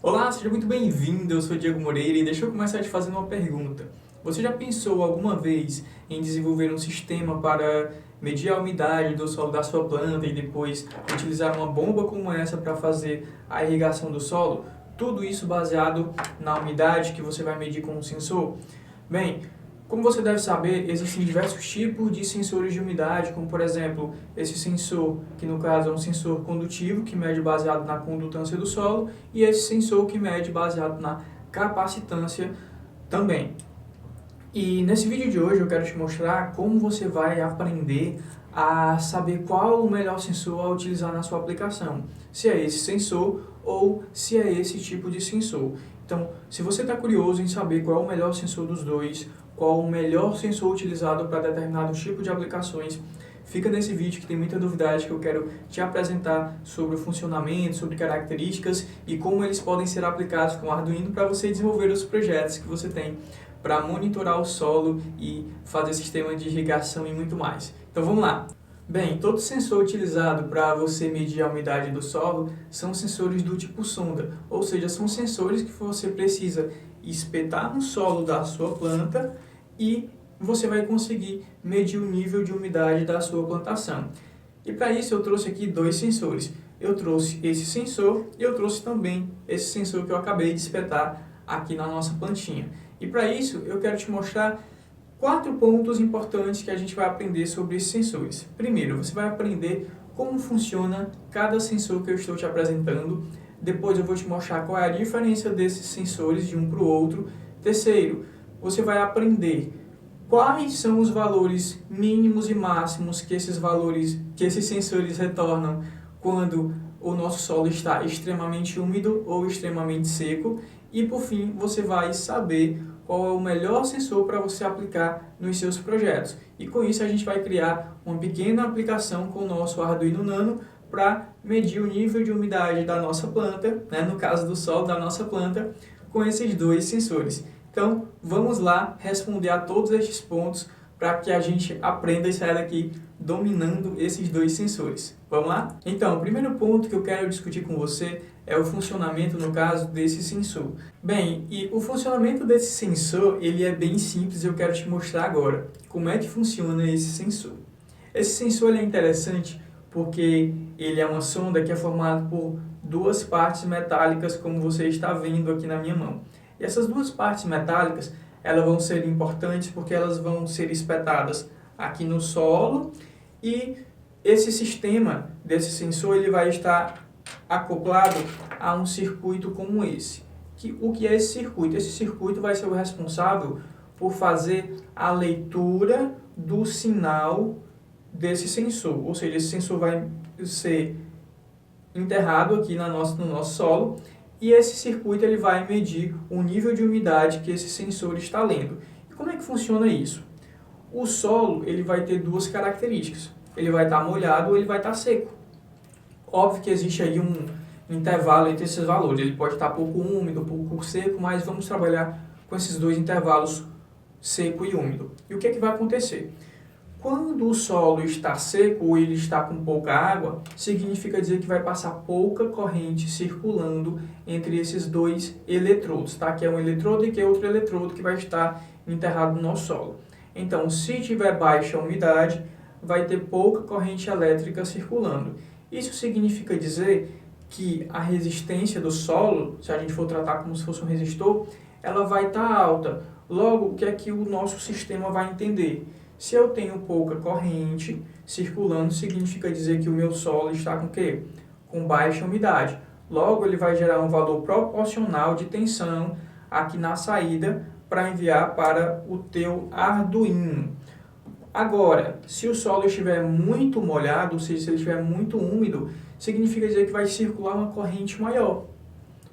Olá, seja muito bem-vindo, eu sou Diego Moreira e deixa eu começar te fazendo uma pergunta. Você já pensou alguma vez em desenvolver um sistema para medir a umidade do solo da sua planta e depois utilizar uma bomba como essa para fazer a irrigação do solo? Tudo isso baseado na umidade que você vai medir com um sensor? Bem, como você deve saber, existem diversos tipos de sensores de umidade, como por exemplo, esse sensor, que no caso é um sensor condutivo, que mede baseado na condutância do solo, e esse sensor que mede baseado na capacitância também. E nesse vídeo de hoje eu quero te mostrar como você vai aprender a saber qual o melhor sensor a utilizar na sua aplicação. Se é esse sensor ou se é esse tipo de sensor. Então, se você está curioso em saber qual é o melhor sensor dos dois, qual o melhor sensor utilizado para determinado tipo de aplicações, fica nesse vídeo que tem muita novidade que eu quero te apresentar sobre o funcionamento, sobre características e como eles podem ser aplicados com o Arduino para você desenvolver os projetos que você tem para monitorar o solo e fazer sistema de irrigação e muito mais. Então vamos lá! Bem, todo sensor utilizado para você medir a umidade do solo são sensores do tipo sonda, ou seja, são sensores que você precisa espetar no solo da sua planta e você vai conseguir medir o nível de umidade da sua plantação. E para isso eu trouxe aqui dois sensores. Eu trouxe esse sensor e eu trouxe também esse sensor que eu acabei de espetar aqui na nossa plantinha. E para isso eu quero te mostrar 4 pontos importantes que a gente vai aprender sobre esses sensores. Primeiro, você vai aprender como funciona cada sensor que eu estou te apresentando. Depois eu vou te mostrar qual é a diferença desses sensores de um para o outro. Terceiro, você vai aprender quais são os valores mínimos e máximos que esses sensores retornam quando o nosso solo está extremamente úmido ou extremamente seco. E por fim, você vai saber qual é o melhor sensor para você aplicar nos seus projetos. E com isso a gente vai criar uma pequena aplicação com o nosso Arduino Nano para medir o nível de umidade da nossa planta, né, no caso do solo da nossa planta, com esses dois sensores. Então, vamos lá responder a todos estes pontos para que a gente aprenda e saia daqui dominando esses dois sensores. Vamos lá? Então, o primeiro ponto que eu quero discutir com você é o funcionamento, no caso, desse sensor. Bem, e o funcionamento desse sensor, ele é bem simples e eu quero te mostrar agora como é que funciona esse sensor. Esse sensor ele é interessante porque ele é uma sonda que é formada por duas partes metálicas, como você está vendo aqui na minha mão. E essas duas partes metálicas, elas vão ser importantes porque elas vão ser espetadas aqui no solo e esse sistema desse sensor ele vai estar acoplado a um circuito como esse. O que é esse circuito? Esse circuito vai ser o responsável por fazer a leitura do sinal desse sensor, ou seja, esse sensor vai ser enterrado aqui no nosso solo e esse circuito ele vai medir o nível de umidade que esse sensor está lendo. E como é que funciona isso? O solo ele vai ter duas características, ele vai estar molhado ou ele vai estar seco. Óbvio que existe aí um intervalo entre esses valores, ele pode estar pouco úmido, pouco seco, mas vamos trabalhar com esses dois intervalos, seco e úmido. E o que é que vai acontecer? Quando o solo está seco ou ele está com pouca água, significa dizer que vai passar pouca corrente circulando entre esses dois eletrodos, tá? Que é um eletrodo e que é outro eletrodo que vai estar enterrado no nosso solo. Então, se tiver baixa umidade, vai ter pouca corrente elétrica circulando. Isso significa dizer que a resistência do solo, se a gente for tratar como se fosse um resistor, ela vai estar alta. Logo, o que é que o nosso sistema vai entender? Se eu tenho pouca corrente circulando, significa dizer que o meu solo está com o quê? Com baixa umidade. Logo, ele vai gerar um valor proporcional de tensão aqui na saída para enviar para o teu Arduino. Agora, se o solo estiver muito molhado, ou seja, se ele estiver muito úmido, significa dizer que vai circular uma corrente maior,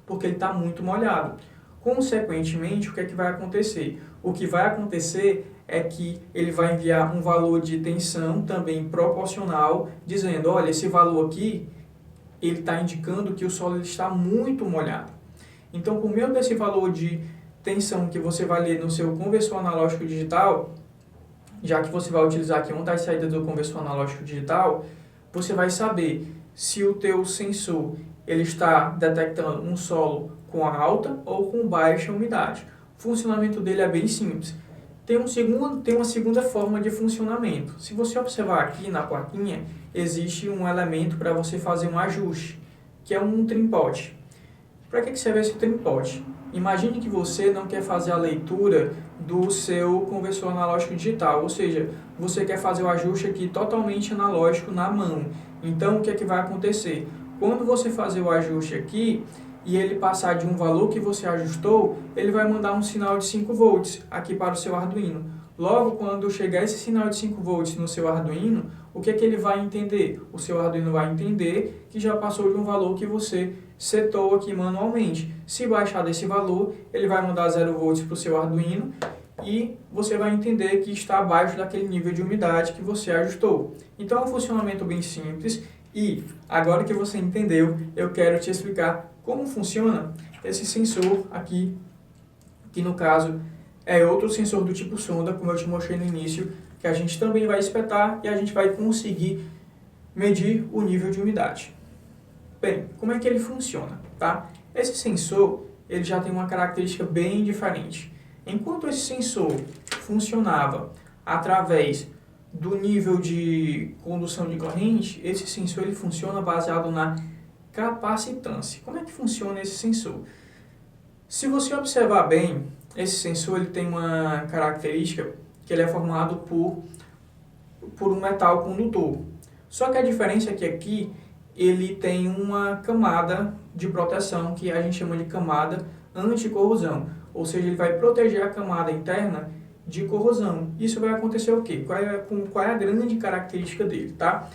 porque ele está muito molhado. Consequentemente, o que é que vai acontecer? O que vai acontecer é que ele vai enviar um valor de tensão também proporcional, dizendo, olha, esse valor aqui, ele está indicando que o solo ele está muito molhado. Então, por meio desse valor de tensão que você vai ler no seu conversor analógico digital, já que você vai utilizar aqui uma das saídas do conversor analógico digital, você vai saber se o teu sensor ele está detectando um solo com alta ou com baixa umidade. O funcionamento dele é bem simples. Tem uma segunda forma de funcionamento. Se você observar aqui na plaquinha, existe um elemento para você fazer um ajuste, que é um trim-pot. Para que serve esse trim-pot? Imagine que você não quer fazer a leitura do seu conversor analógico digital, ou seja, você quer fazer o ajuste aqui totalmente analógico na mão. Então, o que é que vai acontecer? Quando você fazer o ajuste aqui e ele passar de um valor que você ajustou, ele vai mandar um sinal de 5 volts aqui para o seu Arduino. Logo, quando chegar esse sinal de 5 volts no seu Arduino, o que é que ele vai entender? O seu Arduino vai entender que já passou de um valor que você setou aqui manualmente. Se baixar desse valor, ele vai mandar 0 volts para o seu Arduino e você vai entender que está abaixo daquele nível de umidade que você ajustou. Então é um funcionamento bem simples e agora que você entendeu, eu quero te explicar como funciona esse sensor aqui, que no caso é outro sensor do tipo sonda, como eu te mostrei no início, que a gente também vai espetar e a gente vai conseguir medir o nível de umidade. Bem, como é que ele funciona, tá? Esse sensor, ele já tem uma característica bem diferente. Enquanto esse sensor funcionava através do nível de condução de corrente, esse sensor ele funciona baseado na capacitância. Como é que funciona esse sensor? Se você observar bem, esse sensor ele tem uma característica que ele é formado por um metal condutor. Só que a diferença é que aqui ele tem uma camada de proteção que a gente chama de camada anticorrosão. Ou seja, ele vai proteger a camada interna de corrosão. Isso vai acontecer o quê? Qual é a grande característica dele, tá?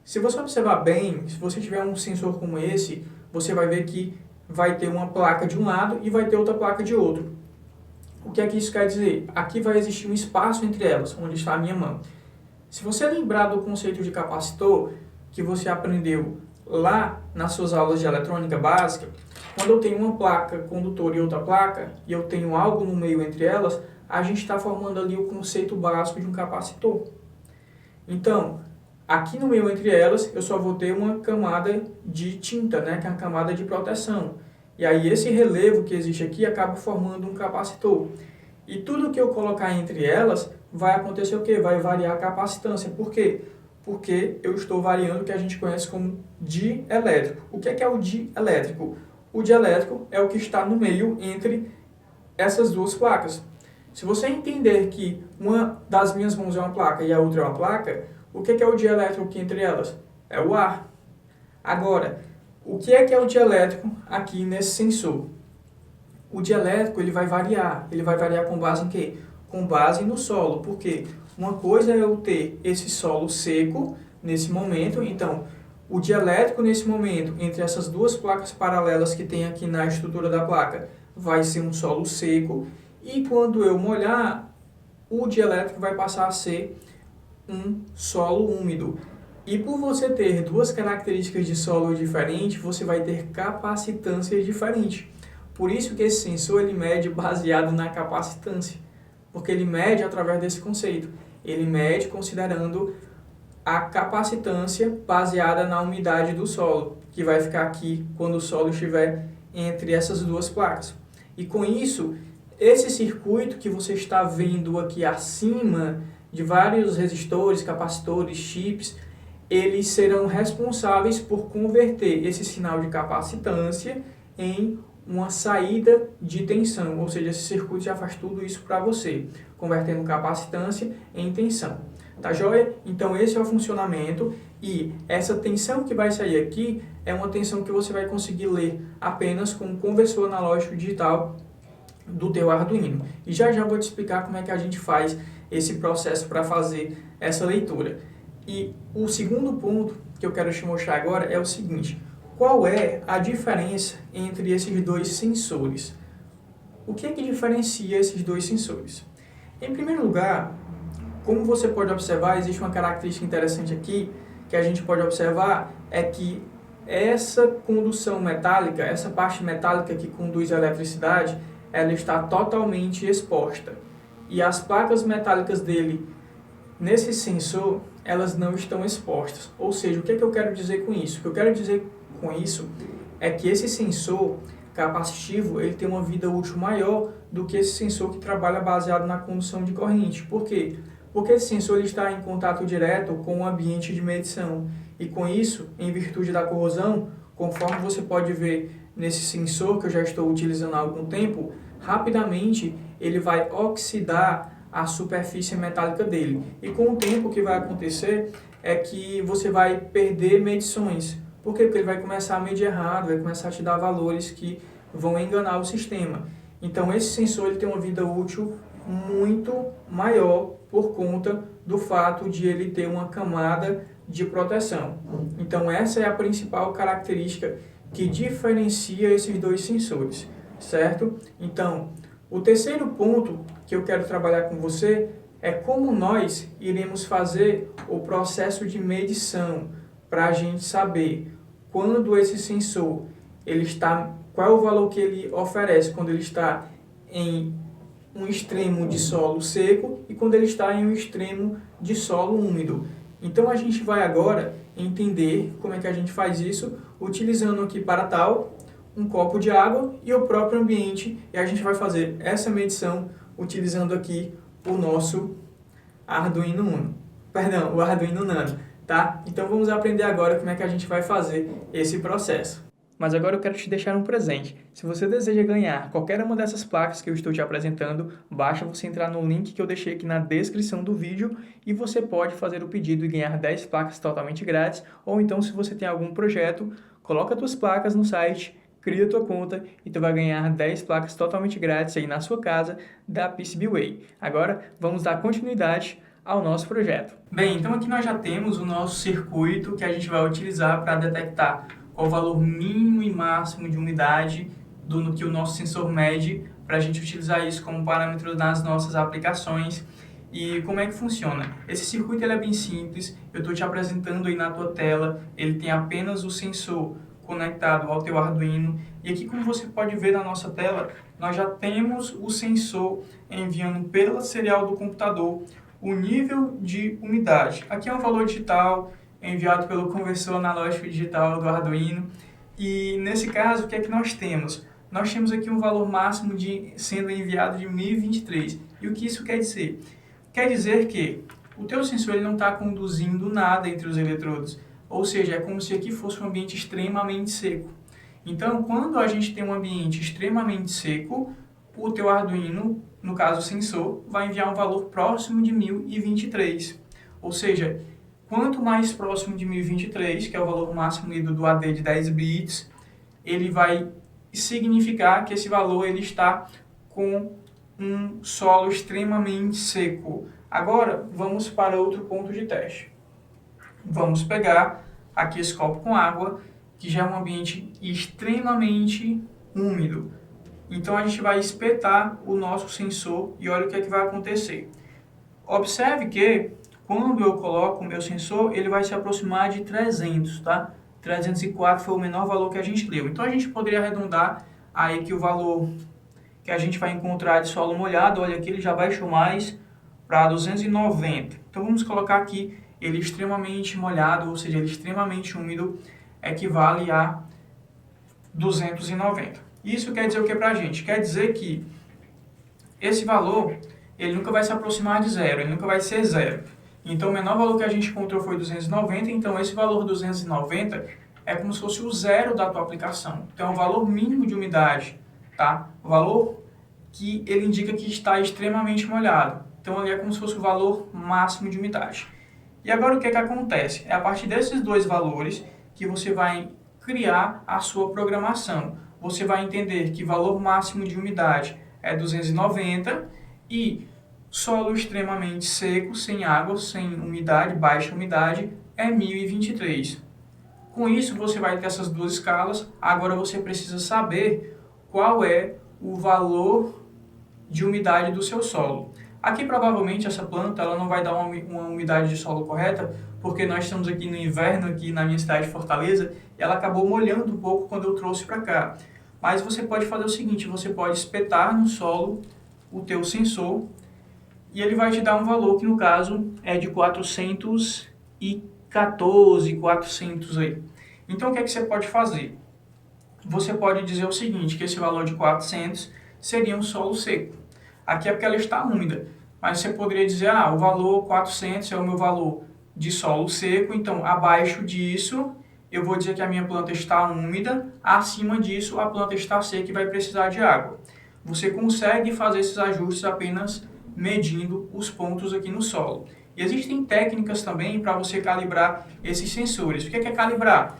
Se você observar bem, se você tiver um sensor como esse, você vai ver que vai ter uma placa de um lado e vai ter outra placa de outro. O que é que isso quer dizer? Aqui vai existir um espaço entre elas, onde está a minha mão. Se você lembrar do conceito de capacitor, que você aprendeu lá nas suas aulas de eletrônica básica, quando eu tenho uma placa condutora e outra placa, e eu tenho algo no meio entre elas, a gente está formando ali o conceito básico de um capacitor. Então, aqui no meio entre elas, eu só vou ter uma camada de tinta, né, que é a camada de proteção. E aí esse relevo que existe aqui acaba formando um capacitor. E tudo que eu colocar entre elas, vai acontecer o quê? Vai variar a capacitância. Por quê? Porque eu estou variando o que a gente conhece como dielétrico. O que é o dielétrico? O dielétrico é o que está no meio entre essas duas placas. Se você entender que uma das minhas mãos é uma placa e a outra é uma placa, o que é o dielétrico aqui entre elas? É o ar. Agora, o que é o dielétrico aqui nesse sensor? O dielétrico ele vai variar com base em quê? Com base no solo, porque uma coisa é eu ter esse solo seco nesse momento, então o dielétrico nesse momento entre essas duas placas paralelas que tem aqui na estrutura da placa vai ser um solo seco e quando eu molhar, o dielétrico vai passar a ser um solo úmido. E por você ter duas características de solo diferentes, você vai ter capacitâncias diferentes. Por isso que esse sensor ele mede baseado na capacitância, porque ele mede através desse conceito. Ele mede considerando a capacitância baseada na umidade do solo, que vai ficar aqui quando o solo estiver entre essas duas placas. E com isso, esse circuito que você está vendo aqui acima, de vários resistores, capacitores, chips, eles serão responsáveis por converter esse sinal de capacitância em uma saída de tensão, ou seja, esse circuito já faz tudo isso para você, convertendo capacitância em tensão. Tá joia? Então esse é o funcionamento e essa tensão que vai sair aqui é uma tensão que você vai conseguir ler apenas com o conversor analógico digital do teu Arduino. E já vou te explicar como é que a gente faz esse processo para fazer essa leitura. E o segundo ponto que eu quero te mostrar agora é o seguinte: qual é a diferença entre esses dois sensores? O que é que diferencia esses dois sensores? Em primeiro lugar, como você pode observar, existe uma característica interessante aqui que a gente pode observar, é que essa condução metálica, essa parte metálica que conduz a eletricidade, ela está totalmente exposta. E as placas metálicas dele, nesse sensor, elas não estão expostas. Ou seja, o que é que eu quero dizer com isso? O que eu quero dizer com isso é que esse sensor capacitivo ele tem uma vida útil maior do que esse sensor que trabalha baseado na condução de corrente. Por quê? Porque esse sensor ele está em contato direto com o ambiente de medição. E com isso, em virtude da corrosão, conforme você pode ver nesse sensor que eu já estou utilizando há algum tempo, rapidamente ele vai oxidar a superfície metálica dele. E com o tempo o que vai acontecer é que você vai perder medições. Por quê? Porque ele vai começar a medir errado, vai começar a te dar valores que vão enganar o sistema. Então esse sensor ele tem uma vida útil muito maior por conta do fato de ele ter uma camada de proteção. Então essa é a principal característica que diferencia esses dois sensores, certo? Então, o terceiro ponto que eu quero trabalhar com você é como nós iremos fazer o processo de medição para a gente saber quando esse sensor ele está, qual é o valor que ele oferece quando ele está em um extremo de solo seco e quando ele está em um extremo de solo úmido. Então a gente vai agora entender como é que a gente faz isso utilizando aqui para tal um copo de água e o próprio ambiente, e a gente vai fazer essa medição utilizando aqui o nosso Arduino Uno. Perdão, o Arduino Nano, tá? Então vamos aprender agora como é que a gente vai fazer esse processo. Mas agora eu quero te deixar um presente. Se você deseja ganhar qualquer uma dessas placas que eu estou te apresentando, basta você entrar no link que eu deixei aqui na descrição do vídeo e você pode fazer o pedido e ganhar 10 placas totalmente grátis, ou então se você tem algum projeto, coloca suas placas no site, cria tua conta e tu vai ganhar 10 placas totalmente grátis aí na sua casa da PCBWay. Agora vamos dar continuidade ao nosso projeto. Bem, então aqui nós já temos o nosso circuito que a gente vai utilizar para detectar qual o valor mínimo e máximo de umidade no que o nosso sensor mede, para a gente utilizar isso como parâmetro nas nossas aplicações. E como é que funciona? Esse circuito ele é bem simples, eu estou te apresentando aí na tua tela, ele tem apenas o sensor conectado ao teu Arduino, e aqui como você pode ver na nossa tela, nós já temos o sensor enviando pela serial do computador o nível de umidade. Aqui é um valor digital, enviado pelo conversor analógico digital do Arduino. E nesse caso, o que é que nós temos? Nós temos aqui um valor máximo sendo enviado de 1023. E o que isso quer dizer? Quer dizer que o teu sensor ele não está conduzindo nada entre os eletrodos. Ou seja, é como se aqui fosse um ambiente extremamente seco. Então, quando a gente tem um ambiente extremamente seco, o teu Arduino, no caso o sensor, vai enviar um valor próximo de 1023. Ou seja, quanto mais próximo de 1023, que é o valor máximo lido do AD de 10 bits, ele vai significar que esse valor ele está com um solo extremamente seco. Agora, vamos para outro ponto de teste. Vamos pegar aqui esse copo com água, que já é um ambiente extremamente úmido. Então, a gente vai espetar o nosso sensor e olha o que é que vai acontecer. Observe que quando eu coloco o meu sensor, ele vai se aproximar de 300, tá? 304 foi o menor valor que a gente deu. Então, a gente poderia arredondar aí que o valor que a gente vai encontrar de solo molhado, olha aqui, ele já baixou mais para 290. Então, vamos colocar aqui ele extremamente molhado, ou seja, ele extremamente úmido, equivale a 290. Isso quer dizer o que para a gente? Quer dizer que esse valor, ele nunca vai se aproximar de zero, ele nunca vai ser zero. Então, o menor valor que a gente encontrou foi 290, então esse valor 290 é como se fosse o zero da tua aplicação. Então, é o valor mínimo de umidade, tá? O valor que ele indica que está extremamente molhado. Então, ali é como se fosse o valor máximo de umidade. E agora, o que é que acontece? É a partir desses dois valores que você vai criar a sua programação. Você vai entender que valor máximo de umidade é 290 e solo extremamente seco, sem água, sem umidade, baixa umidade, é 1023. Com isso, você vai ter essas duas escalas. Agora você precisa saber qual é o valor de umidade do seu solo. Aqui, provavelmente, essa planta ela não vai dar uma umidade de solo correta, porque nós estamos aqui no inverno, aqui na minha cidade de Fortaleza, e ela acabou molhando um pouco quando eu trouxe para cá. Mas você pode fazer o seguinte, você pode espetar no solo o teu sensor, e ele vai te dar um valor que, no caso, é de 414, 400 aí. Então, o que é que você pode fazer? Você pode dizer o seguinte, que esse valor de 400 seria um solo seco. Aqui é porque ela está úmida, mas você poderia dizer, o valor 400 é o meu valor de solo seco, então abaixo disso eu vou dizer que a minha planta está úmida, acima disso a planta está seca e vai precisar de água. Você consegue fazer esses ajustes apenas medindo os pontos aqui no solo. E existem técnicas também para você calibrar esses sensores. O que é calibrar?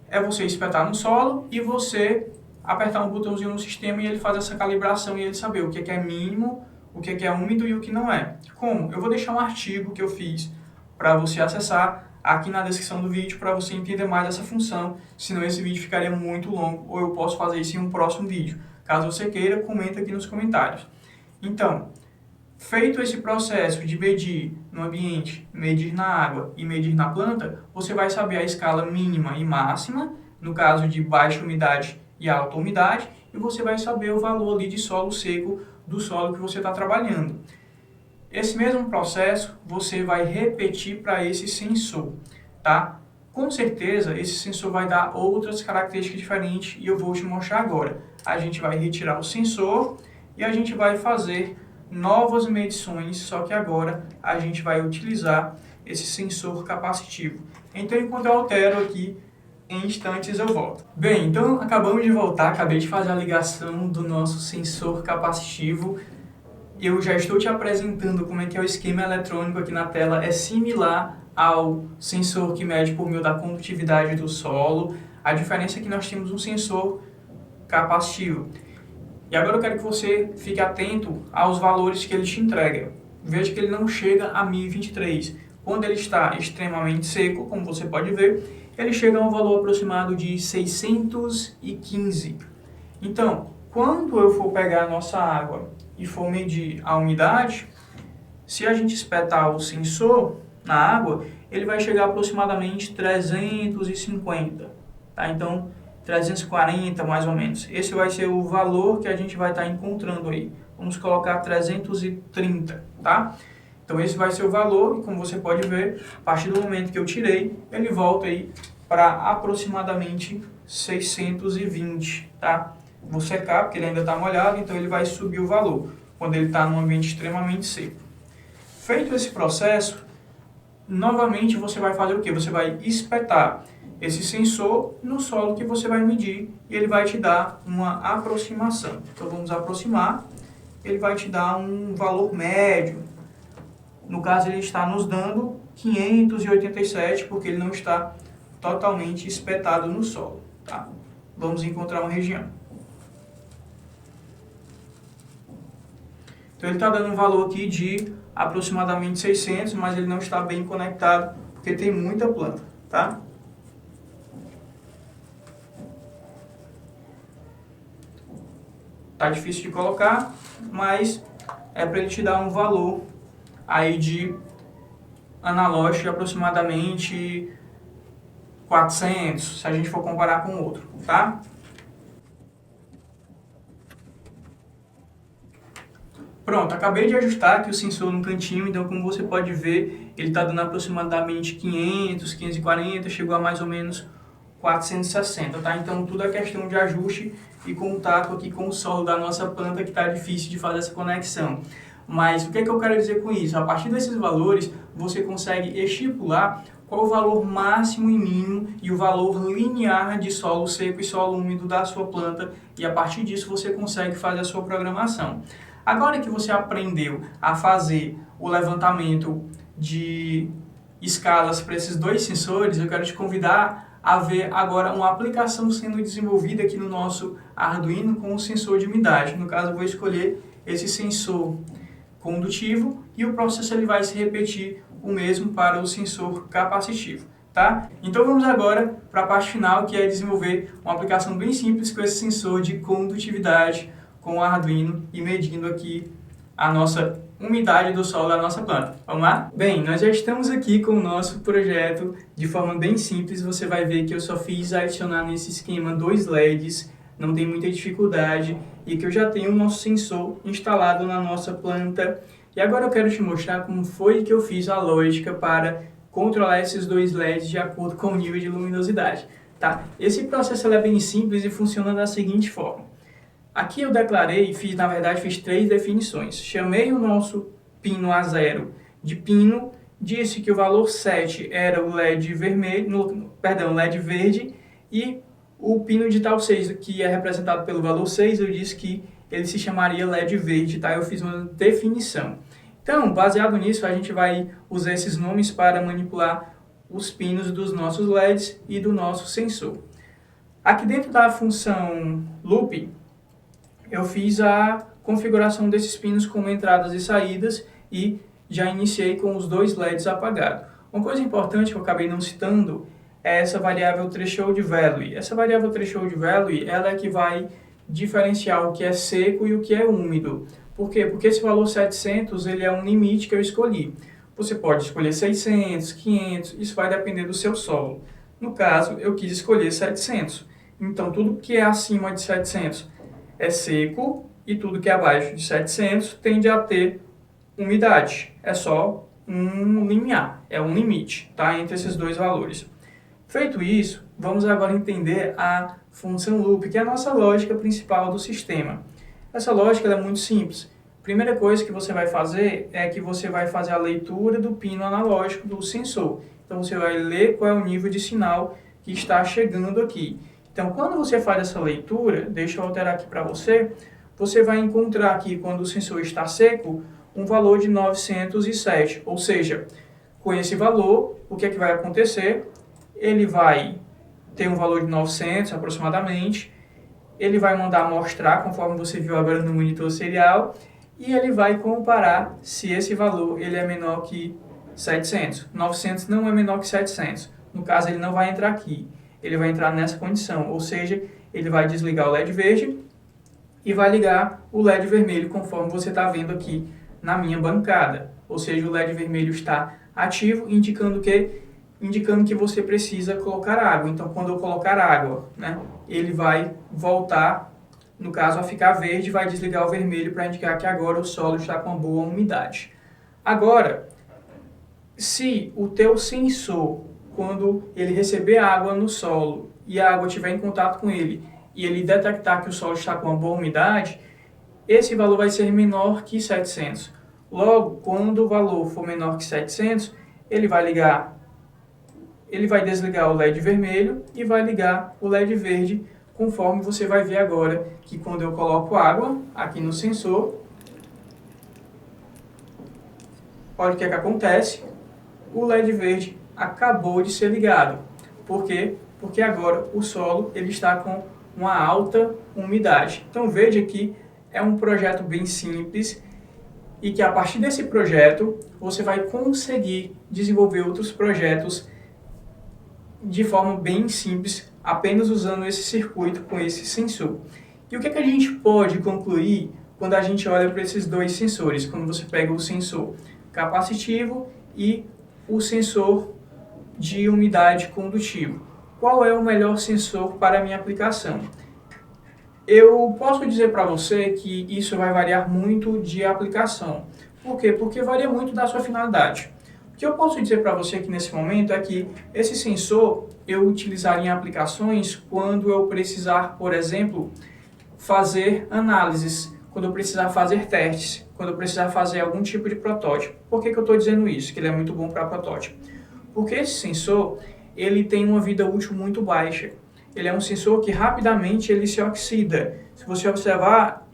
É você espetar no solo e você apertar um botãozinho no sistema e ele faz essa calibração e ele saber o que é mínimo, o que é úmido e o que não é. Como? Eu vou deixar um artigo que eu fiz para você acessar aqui na descrição do vídeo para você entender mais essa função, senão esse vídeo ficaria muito longo ou eu posso fazer isso em um próximo vídeo. Caso você queira, comenta aqui nos comentários. Então, feito esse processo de medir no ambiente, medir na água e medir na planta, você vai saber a escala mínima e máxima, no caso de baixa umidade e alta umidade, e você vai saber o valor ali de solo seco do solo que você está trabalhando. Esse mesmo processo você vai repetir para esse sensor, tá? Com certeza esse sensor vai dar outras características diferentes e eu vou te mostrar agora. A gente vai retirar o sensor e a gente vai fazer novas medições, só que agora a gente vai utilizar esse sensor capacitivo. Então, enquanto eu altero aqui, em instantes eu volto. Bem, então acabamos de voltar, acabei de fazer a ligação do nosso sensor capacitivo. Eu já estou te apresentando como é que é o esquema eletrônico aqui na tela, é similar ao sensor que mede por meio da condutividade do solo. A diferença é que nós temos um sensor capacitivo. E agora eu quero que você fique atento aos valores que ele te entrega. Veja que ele não chega a 1023. Quando ele está extremamente seco, como você pode ver, ele chega a um valor aproximado de 615. Então, quando eu for pegar a nossa água e for medir a umidade, se a gente espetar o sensor na água, ele vai chegar a aproximadamente 350. Tá? Então, 340 mais ou menos. Esse vai ser o valor que a gente vai estar encontrando aí. Vamos colocar 330, tá? Então esse vai ser o valor e como você pode ver, a partir do momento que eu tirei, ele volta aí para aproximadamente 620, tá? Vou secar porque ele ainda está molhado, então ele vai subir o valor quando ele está num ambiente extremamente seco. Feito esse processo, novamente você vai fazer o quê? Você vai espetar esse sensor no solo que você vai medir e ele vai te dar uma aproximação. Então vamos aproximar, ele vai te dar um valor médio. No caso ele está nos dando 587 porque ele não está totalmente espetado no solo. Tá? Vamos encontrar uma região. Então ele está dando um valor aqui de aproximadamente 600, mas ele não está bem conectado porque tem muita planta. Tá? Tá difícil de colocar, mas é para ele te dar um valor aí de analógico de aproximadamente 400, se a gente for comparar com o outro, tá? Pronto, acabei de ajustar aqui o sensor no cantinho, então como você pode ver, ele está dando aproximadamente 500, 540, chegou a mais ou menos 460, tá? Então tudo é questão de ajuste e contato aqui com o solo da nossa planta que está difícil de fazer essa conexão. Mas o que é que eu quero dizer com isso? A partir desses valores, você consegue estipular qual o valor máximo e mínimo e o valor linear de solo seco e solo úmido da sua planta e a partir disso você consegue fazer a sua programação. Agora que você aprendeu a fazer o levantamento de escalas para esses dois sensores, eu quero te convidar a ver agora uma aplicação sendo desenvolvida aqui no nosso Arduino com o sensor de umidade. No caso, eu vou escolher esse sensor condutivo e o processo ele vai se repetir o mesmo para o sensor capacitivo. Tá? Então vamos agora para a parte final, que é desenvolver uma aplicação bem simples com esse sensor de condutividade com o Arduino e medindo aqui a nossa umidade do solo da nossa planta. Vamos lá? Bem, nós já estamos aqui com o nosso projeto de forma bem simples. Você vai ver que eu só fiz adicionar nesse esquema 2 LEDs, não tem muita dificuldade, e que eu já tenho o nosso sensor instalado na nossa planta. E agora eu quero te mostrar como foi que eu fiz a lógica para controlar esses 2 LEDs de acordo com o nível de luminosidade. Tá? Esse processo ele é bem simples e funciona da seguinte forma. Aqui eu declarei, na verdade fiz 3 definições. Chamei o nosso pino A0 de pino, disse que o valor 7 era o LED vermelho, LED verde, e o pino de tal 6, que é representado pelo valor 6, eu disse que ele se chamaria LED verde, tá? Eu fiz uma definição. Então, baseado nisso, a gente vai usar esses nomes para manipular os pinos dos nossos LEDs e do nosso sensor. Aqui dentro da função loop, eu fiz a configuração desses pinos como entradas e saídas e já iniciei com os 2 LEDs apagados. Uma coisa importante que eu acabei não citando é essa variável threshold value. Essa variável threshold value ela é que vai diferenciar o que é seco e o que é úmido. Por quê? Porque esse valor 700 ele é um limite que eu escolhi. Você pode escolher 600, 500, isso vai depender do seu solo. No caso, eu quis escolher 700. Então, tudo que é acima de 700 é seco e tudo que é abaixo de 700 tende a ter umidade. É só um limiar, é um limite, tá? Entre esses 2 valores. Feito isso, vamos agora entender a função loop, que é a nossa lógica principal do sistema. Essa lógica é muito simples. Primeira coisa que você vai fazer é que você vai fazer a leitura do pino analógico do sensor. Então, você vai ler qual é o nível de sinal que está chegando aqui. Então, quando você faz essa leitura, deixa eu alterar aqui para você, você vai encontrar aqui, quando o sensor está seco, um valor de 907. Ou seja, com esse valor, o que é que vai acontecer? Ele vai ter um valor de 900 aproximadamente, ele vai mandar mostrar, conforme você viu agora no monitor serial, e ele vai comparar se esse valor ele é menor que 700. 900 não é menor que 700. No caso, ele não vai entrar aqui. Ele vai entrar nessa condição, ou seja, ele vai desligar o LED verde e vai ligar o LED vermelho, conforme você está vendo aqui na minha bancada. Ou seja, o LED vermelho está ativo, indicando que você precisa colocar água. Então, quando eu colocar água, né, ele vai voltar, no caso, a ficar verde, vai desligar o vermelho para indicar que agora o solo está com uma boa umidade. Agora, se o teu sensor, quando ele receber água no solo e a água estiver em contato com ele e ele detectar que o solo está com uma boa umidade, esse valor vai ser menor que 700. Logo, quando o valor for menor que 700, ele vai desligar o LED vermelho e vai ligar o LED verde, conforme você vai ver agora que quando eu coloco água aqui no sensor, olha o que acontece, o LED verde acabou de ser ligado. Por quê? Porque agora o solo ele está com uma alta umidade. Então veja que é um projeto bem simples e que a partir desse projeto você vai conseguir desenvolver outros projetos de forma bem simples, apenas usando esse circuito com esse sensor. E o que a gente pode concluir quando a gente olha para esses 2 sensores? Quando você pega o sensor capacitivo e o sensor de umidade condutivo. Qual é o melhor sensor para a minha aplicação? Eu posso dizer para você que isso vai variar muito de aplicação. Por quê? Porque varia muito da sua finalidade. O que eu posso dizer para você aqui nesse momento é que esse sensor eu utilizaria em aplicações quando eu precisar, por exemplo, fazer análises, quando eu precisar fazer testes, quando eu precisar fazer algum tipo de protótipo. Por que eu estou dizendo isso? Que ele é muito bom para protótipo. Porque esse sensor ele tem uma vida útil muito baixa. Ele é um sensor que rapidamente ele se oxida. Se você observar,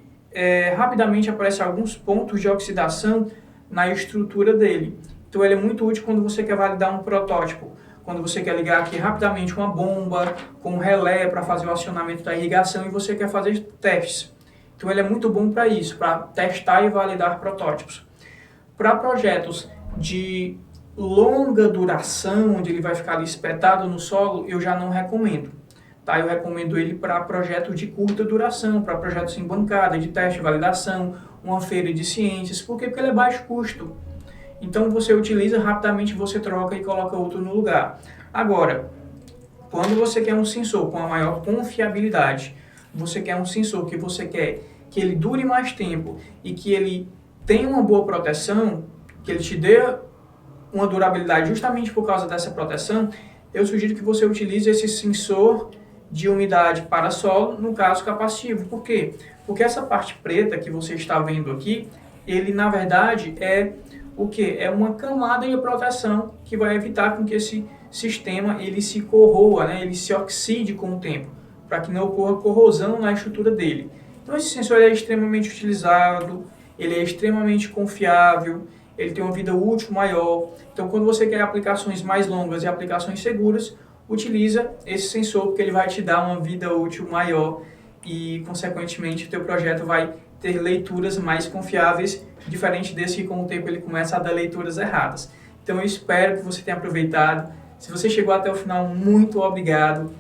rapidamente aparecem alguns pontos de oxidação na estrutura dele. Então ele é muito útil quando você quer validar um protótipo. Quando você quer ligar aqui rapidamente uma bomba com um relé para fazer o acionamento da irrigação e você quer fazer testes. Então ele é muito bom para isso, para testar e validar protótipos. Para projetos de longa duração, onde ele vai ficar ali espetado no solo, eu já não recomendo. Tá? Eu recomendo ele para projetos de curta duração, para projetos em bancada, de teste, validação, uma feira de ciências. Por quê? Porque ele é baixo custo. Então você utiliza, rapidamente você troca e coloca outro no lugar. Agora, quando você quer um sensor com a maior confiabilidade, você quer um sensor que você quer que ele dure mais tempo e que ele tenha uma boa proteção, que ele te dê uma durabilidade justamente por causa dessa proteção, eu sugiro que você utilize esse sensor de umidade para solo, no caso capacitivo. Por quê? Porque essa parte preta que você está vendo aqui, ele na verdade é o que? É uma camada de proteção que vai evitar com que esse sistema ele se corroa, né? Ele se oxide com o tempo, para que não ocorra corrosão na estrutura dele. Então esse sensor é extremamente utilizado, ele é extremamente confiável, ele tem uma vida útil maior. Então quando você quer aplicações mais longas e aplicações seguras, utiliza esse sensor porque ele vai te dar uma vida útil maior e consequentemente o teu projeto vai ter leituras mais confiáveis, diferente desse que com o tempo ele começa a dar leituras erradas. Então eu espero que você tenha aproveitado. Se você chegou até o final, muito obrigado.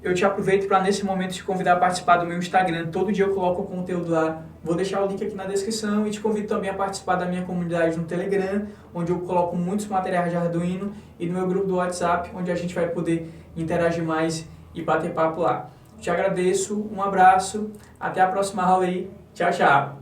Eu te aproveito para nesse momento te convidar a participar do meu Instagram. Todo dia eu coloco o conteúdo lá. Vou deixar o link aqui na descrição e te convido também a participar da minha comunidade no Telegram, onde eu coloco muitos materiais de Arduino, e no meu grupo do WhatsApp, onde a gente vai poder interagir mais e bater papo lá. Te agradeço, um abraço, até a próxima aula aí. Tchau, tchau!